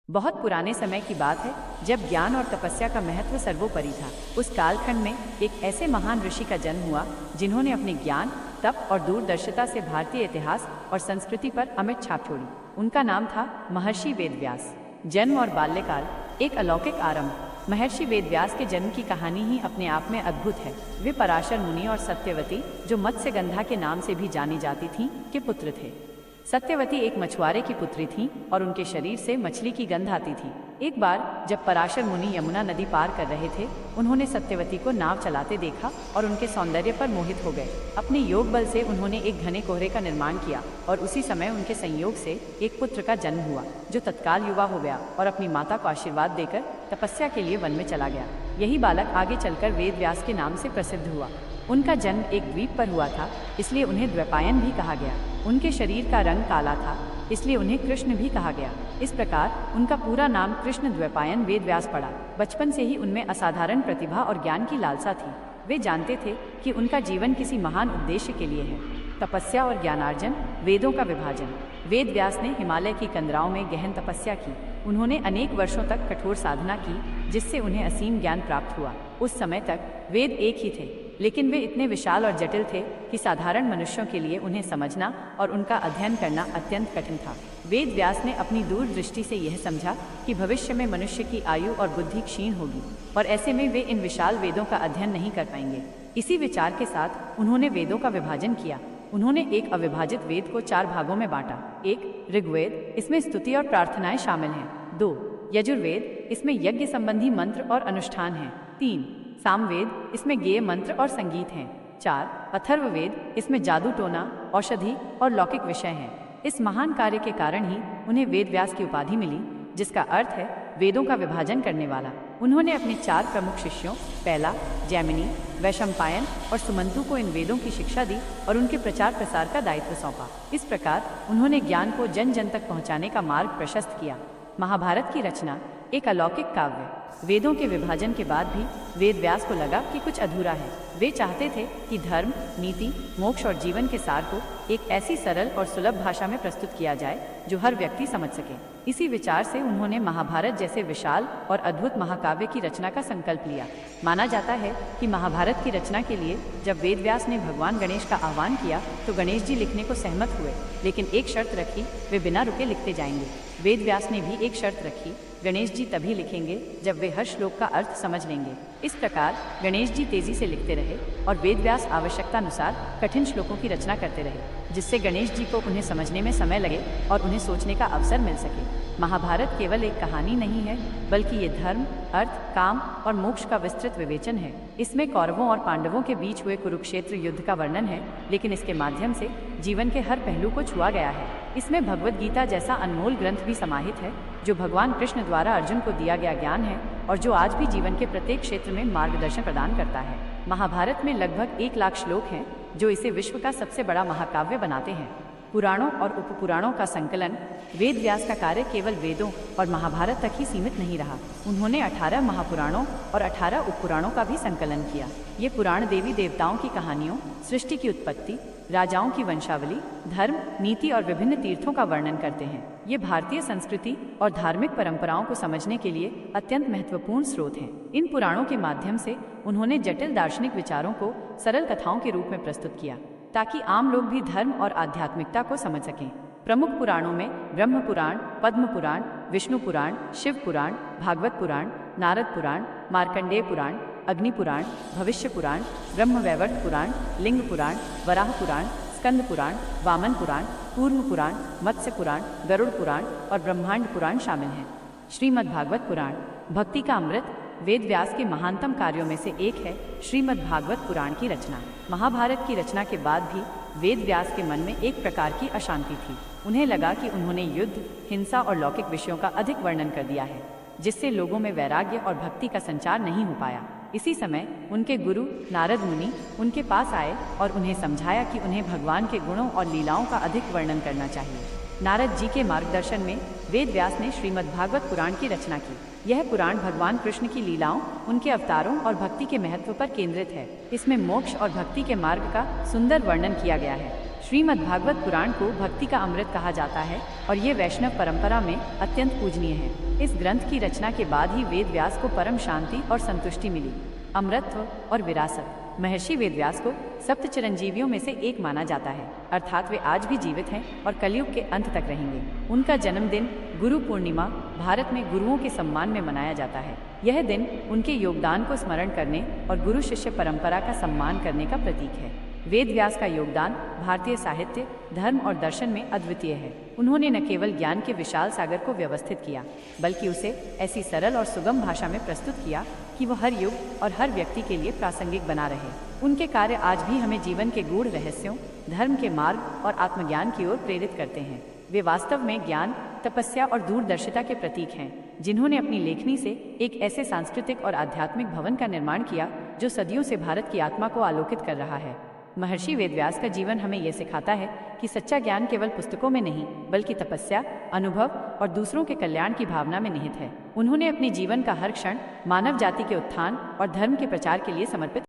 बहुत पुराने समय की बात है जब ज्ञान और तपस्या का महत्व सर्वोपरि था। उस कालखंड में एक ऐसे महान ऋषि का जन्म हुआ जिन्होंने अपने ज्ञान, तप और दूरदर्शिता से भारतीय इतिहास और संस्कृति पर अमिट छाप छोड़ी। उनका नाम था महर्षि वेदव्यास। जन्म और बाल्यकाल, एक अलौकिक आरंभ। महर्षि वेदव्यास के जन्म की कहानी ही अपने आप में अद्भुत है। वे पराशर मुनि और सत्यवती, जो मत्स्यगंधा के नाम से भी जानी जाती थीं, के पुत्र थे। सत्यवती एक मछुआरे की पुत्री थीं और उनके शरीर से मछली की गंध आती थी। एक बार जब पराशर मुनि यमुना नदी पार कर रहे थे, उन्होंने सत्यवती को नाव चलाते देखा और उनके सौंदर्य पर मोहित हो गए। अपने योग बल से उन्होंने एक घने कोहरे का निर्माण किया और उसी समय उनके संयोग से एक पुत्र का जन्म हुआ, जो तत्काल युवा हो गया और अपनी माता को आशीर्वाद देकर तपस्या के लिए वन में चला गया। यही बालक आगे चलकर वेदव्यास के नाम से प्रसिद्ध हुआ। उनका जन्म एक द्वीप पर हुआ था, इसलिए उन्हें द्वैपायन भी कहा गया। उनके शरीर का रंग काला था, इसलिए उन्हें कृष्ण भी कहा गया। इस प्रकार उनका पूरा नाम कृष्ण द्वैपायन वेदव्यास पड़ा। बचपन से ही उनमें असाधारण प्रतिभा और ज्ञान की लालसा थी। वे जानते थे कि उनका जीवन किसी महान उद्देश्य के लिए है। तपस्या और ज्ञानार्जन, वेदों का विभाजन। वेदव्यास ने हिमालय की कंदराओं में गहन तपस्या की। उन्होंने अनेक वर्षों तक कठोर साधना की, जिससे उन्हें असीम ज्ञान प्राप्त हुआ। उस समय तक वेद एक ही थे, लेकिन वे इतने विशाल और जटिल थे कि साधारण मनुष्यों के लिए उन्हें समझना और उनका अध्ययन करना अत्यंत कठिन था। वेद व्यास ने अपनी दूरदृष्टि से यह समझा कि भविष्य में मनुष्य की आयु और बुद्धि क्षीण होगी और ऐसे में वे इन विशाल वेदों का अध्ययन नहीं कर पाएंगे। इसी विचार के साथ उन्होंने वेदों का विभाजन किया। उन्होंने एक अविभाजित वेद को 4 भागों में बांटा। 1. ऋग्वेद, इसमें स्तुति और प्रार्थनाएं शामिल हैं। 2. यजुर्वेद, इसमें यज्ञ संबंधी मंत्र और अनुष्ठान हैं। 3. सामवेद, इसमें गेय मंत्र और संगीत हैं। 4. अथर्ववेद, इसमें जादू टोना, औषधि और लौकिक विषय हैं। इस महान कार्य के कारण ही उन्हें वेदव्यास की उपाधि मिली, जिसका अर्थ है वेदों का विभाजन करने वाला। उन्होंने अपने 4 प्रमुख शिष्यों, पहला जैमिनी, वैशंपायन और सुमंतु को इन वेदों की शिक्षा दी और उनके प्रचार प्रसार का दायित्व सौंपा। इस प्रकार उन्होंने ज्ञान को जन जन तक पहुंचाने का मार्ग प्रशस्त किया। महाभारत की रचना एक अलौकिक काव्य। वेदों के विभाजन के बाद भी वेदव्यास को लगा कि कुछ अधूरा है। वे चाहते थे कि धर्म, नीति, मोक्ष और जीवन के सार को एक ऐसी सरल और सुलभ भाषा में प्रस्तुत किया जाए जो हर व्यक्ति समझ सके। इसी विचार से उन्होंने महाभारत जैसे विशाल और अद्भुत महाकाव्य की रचना का संकल्प लिया। माना जाता है कि महाभारत की रचना के लिए जब वेदव्यास ने भगवान गणेश का आह्वान किया तो गणेश जी लिखने को सहमत हुए, लेकिन एक शर्त रखी, वे बिना रुके लिखते जाएंगे। वेदव्यास ने भी एक शर्त रखी, गणेश जी तभी लिखेंगे जब वे हर श्लोक का अर्थ समझ लेंगे। इस प्रकार गणेश जी तेजी से लिखते रहे और वेदव्यास आवश्यकतानुसार कठिन श्लोकों की रचना करते रहे, जिससे गणेश जी को उन्हें समझने में समय लगे और उन्हें सोचने का अवसर मिल सके। महाभारत केवल एक कहानी नहीं है, बल्कि ये धर्म, अर्थ, काम और मोक्ष का विस्तृत विवेचन है। इसमें कौरवों और पांडवों के बीच हुए कुरुक्षेत्र युद्ध का वर्णन है, लेकिन इसके माध्यम से जीवन के हर पहलू को छुआ गया है। इसमें भगवद गीता जैसा अनमोल ग्रंथ भी समाहित है, जो भगवान कृष्ण द्वारा अर्जुन को दिया गया ज्ञान है और जो आज भी जीवन के प्रत्येक क्षेत्र में मार्गदर्शन प्रदान करता है। महाभारत में लगभग 1 लाख श्लोक हैं, जो इसे विश्व का सबसे बड़ा महाकाव्य बनाते हैं। पुराणों और उपपुराणों का संकलन। वेदव्यास का कार्य केवल वेदों और महाभारत तक ही सीमित नहीं रहा। उन्होंने 18 महापुराणों और 18 उपपुराणों का भी संकलन किया। ये पुराण देवी देवताओं की कहानियों, सृष्टि की उत्पत्ति, राजाओं की वंशावली, धर्म, नीति और विभिन्न तीर्थों का वर्णन करते हैं। ये भारतीय संस्कृति और धार्मिक परंपराओं को समझने के लिए अत्यंत महत्वपूर्ण स्रोत हैं। इन पुराणों के माध्यम से उन्होंने जटिल दार्शनिक विचारों को सरल कथाओं के रूप में प्रस्तुत किया, ताकि आम लोग भी धर्म और आध्यात्मिकता को समझ सकें। प्रमुख पुराणों में ब्रह्म पुराण, पद्म पुराण, विष्णु पुराण, शिव पुराण, भागवत पुराण, नारद पुराण, मार्कंडेय पुराण, अग्नि पुराण, भविष्य पुराण, ब्रह्मवैवर्त पुराण, लिंग पुराण, वराह पुराण, स्कंद पुराण, वामन पुराण, कूर्म पुराण, मत्स्य पुराण, गरुड़ पुराण और ब्रह्मांड पुराण शामिल हैं। श्रीमद्भागवत पुराण, भक्ति का अमृत। वेदव्यास के महानतम कार्यों में से एक है श्रीमद्भागवत पुराण की रचना। महाभारत की रचना के बाद भी वेदव्यास के मन में एक प्रकार की अशांति थी। उन्हें लगा कि उन्होंने युद्ध, हिंसा और लौकिक विषयों का अधिक वर्णन कर दिया है, जिससे लोगों में वैराग्य और भक्ति का संचार नहीं हो पाया। इसी समय उनके गुरु नारद मुनि उनके पास आए और उन्हें समझाया कि उन्हें भगवान के गुणों और लीलाओं का अधिक वर्णन करना चाहिए। नारद जी के मार्गदर्शन में वेदव्यास ने श्रीमद्भागवत पुराण की रचना की। यह पुराण भगवान कृष्ण की लीलाओं, उनके अवतारों और भक्ति के महत्व पर केंद्रित है। इसमें मोक्ष और भक्ति के मार्ग का सुंदर वर्णन किया गया है। श्रीमद्भागवत पुराण को भक्ति का अमृत कहा जाता है और ये वैष्णव परंपरा में अत्यंत पूजनीय है। इस ग्रंथ की रचना के बाद ही वेद व्यास को परम शांति और संतुष्टि मिली। अमृतत्व और विरासत। महर्षि वेदव्यास को सप्त चिरंजीवियों में से एक माना जाता है, अर्थात वे आज भी जीवित हैं और कलयुग के अंत तक रहेंगे। उनका जन्मदिन गुरु पूर्णिमा भारत में गुरुओं के सम्मान में मनाया जाता है। यह दिन उनके योगदान को स्मरण करने और गुरु शिष्य परंपरा का सम्मान करने का प्रतीक है। वेद व्यास का योगदान भारतीय साहित्य, धर्म और दर्शन में अद्वितीय है। उन्होंने न केवल ज्ञान के विशाल सागर को व्यवस्थित किया, बल्कि उसे ऐसी सरल और सुगम भाषा में प्रस्तुत किया कि वह हर युग और हर व्यक्ति के लिए प्रासंगिक बना रहे। उनके कार्य आज भी हमें जीवन के गूढ़ रहस्यों, धर्म के मार्ग और आत्मज्ञान की ओर प्रेरित करते हैं। वे वास्तव में ज्ञान, तपस्या और दूरदर्शिता के प्रतीक हैं, जिन्होंने अपनी लेखनी से एक ऐसे सांस्कृतिक और आध्यात्मिक भवन का निर्माण किया जो सदियों से भारत की आत्मा को आलोकित कर रहा है। महर्षि वेदव्यास का जीवन हमें यह सिखाता है कि सच्चा ज्ञान केवल पुस्तकों में नहीं, बल्कि तपस्या, अनुभव और दूसरों के कल्याण की भावना में निहित है। उन्होंने अपने जीवन का हर क्षण मानव जाति के उत्थान और धर्म के प्रचार के लिए समर्पित